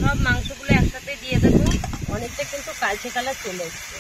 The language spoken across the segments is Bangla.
সব মাংসগুলো একসাথে দিয়ে দেবো। অনেকটা কিন্তু কালচে কালার চলে এসছে।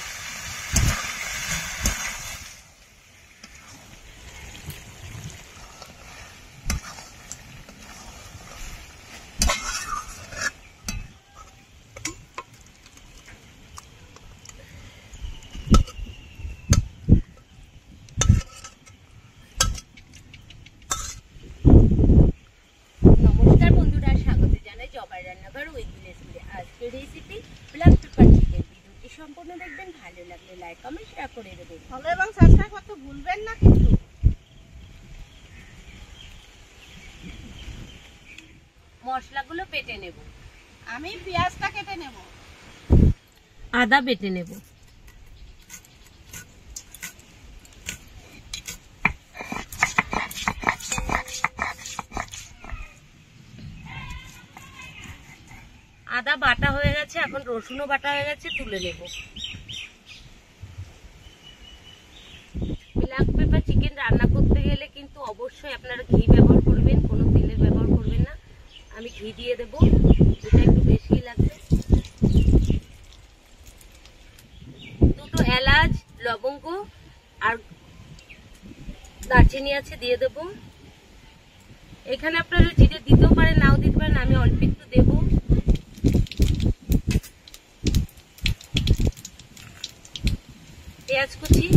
নমস্কার বন্ধুরা, স্বাগত জানাই জবাই রান্নাঘর উইথ ভিলেজ। আজকের রেসিপি ব্ল্যাক পেপার চিকেন। ভিডিওটি সম্পূর্ণ দেখবেন, ভালো লাগলে লাইক কমেন্ট শেয়ার করে দেবেন। ফলো এবং সাবস্ক্রাইব করতে ভুলবেন না কিন্তু। মশলাগুলো বেটে নেব। আমি পেঁয়াজটা কেটে নেব, আদা বেটে নেব, আদা বাটা হয়ে গেছে, এখন রসুনও বাটা হয়ে গেছে, তুলে নেব। ব্ল্যাক পেপার চিকেন রান্না করতে গেলে কিন্তু অবশ্যই আপনারা ঘি ব্যবহার করবেন, কোনো তেলের ব্যবহার করবেন না। আমি ঘি দিয়ে দেব, এটা একটু বেশি লাগবে। দুটো এলাচ, লবঙ্গ আর দারচিনি আছে, দিয়ে দেব। এখানে আপনারা জিরে দিতেও পারেন, নাও দিতে পারেন, আমি অল্প একটু দেব। পেঁয়াজ কুচি,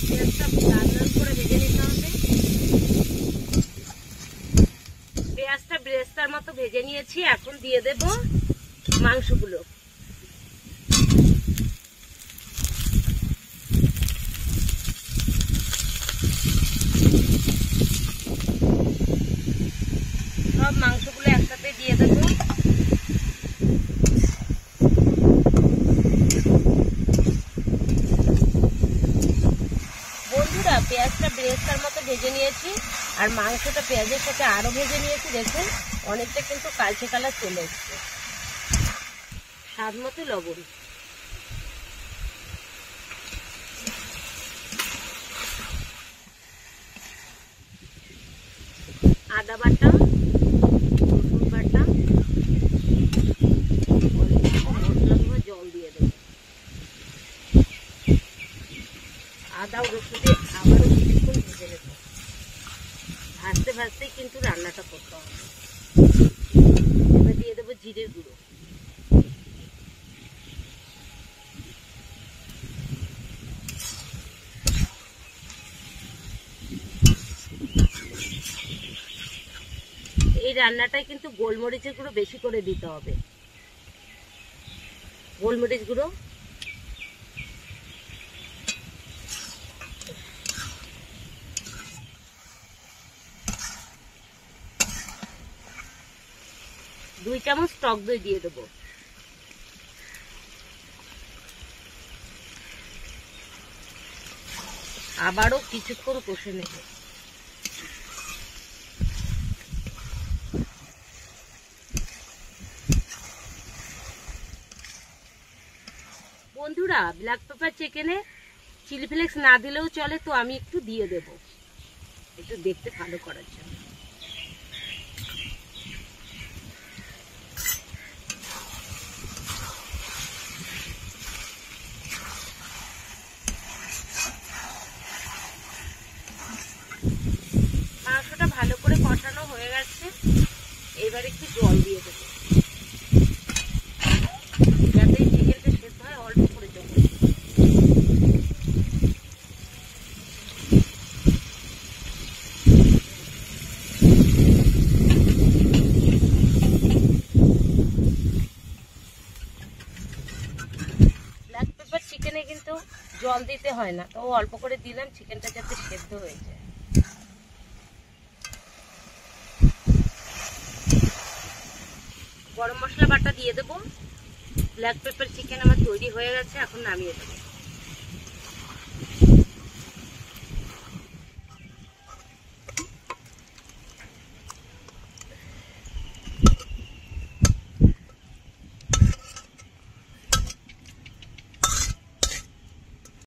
পেঁয়াজটা লাল লাল করে ভেজে নিতে হবে। পেঁয়াজটা ব্রেস্তার মতো ভেজে নিয়েছি, এখন দিয়ে দেব মাংসগুলো। সব মাংসগুলো একসাথে দিয়ে দেব। বন্ধুরা, পেঁয়াজটা ব্রেস্তার মতো ভেজে নিয়েছি আর মাংসটা পেঁয়াজের সাথে আরো ভেজে নিয়েছি। দেখুন অনেকটা কিন্তু কালচে কালার চলে এসছে। স্বাদ মতো লবণ, আদা বাটা, রসুন বাটা, মশলা ধোয়া জল দিয়ে দেবো। আদা ও রসুন দিয়ে আবারও কিছুক্ষণ ভেজে নেব। ভাজতে ভাজতেই কিন্তু রান্নাটা করতে হবে। এবার দিয়ে দেবো জিরের গুঁড়ো, এই রান্নাটায় কিন্তু গোলমরিচের গুঁড়ো বেশি করে দিতে হবে। গোলমরিচ গুঁড়ো, দুই চামচ টক দই দিয়ে দেবো। আবারও কিছুক্ষণ কষে নেব। বন্ধুরা, ব্ল্যাক পেপার চিকেনে চিলি ফ্লেক্স না দিলেও চলে, তো আমি একটু দিয়ে দেব, একটু দেখতে ভালো করার জন্য। মাংসটা ভালো করে কষানো হয়ে গেছে, এবার একটু জল দিয়ে দেবো যাতে চিকেনটা সেদ্ধ হয়। অল্প করে জল। ব্ল্যাক পেপার চিকেনে কিন্তু জল দিতে হয় না, তো অল্প করে দিলাম চিকেনটা যাতে সেদ্ধ হয়ে যায়। গরম মশলা বাটা দিয়ে দেবো। ব্ল্যাক পেপার চিকেন আমার তৈরি হয়ে গেছে, এখন নামিয়ে দেবো।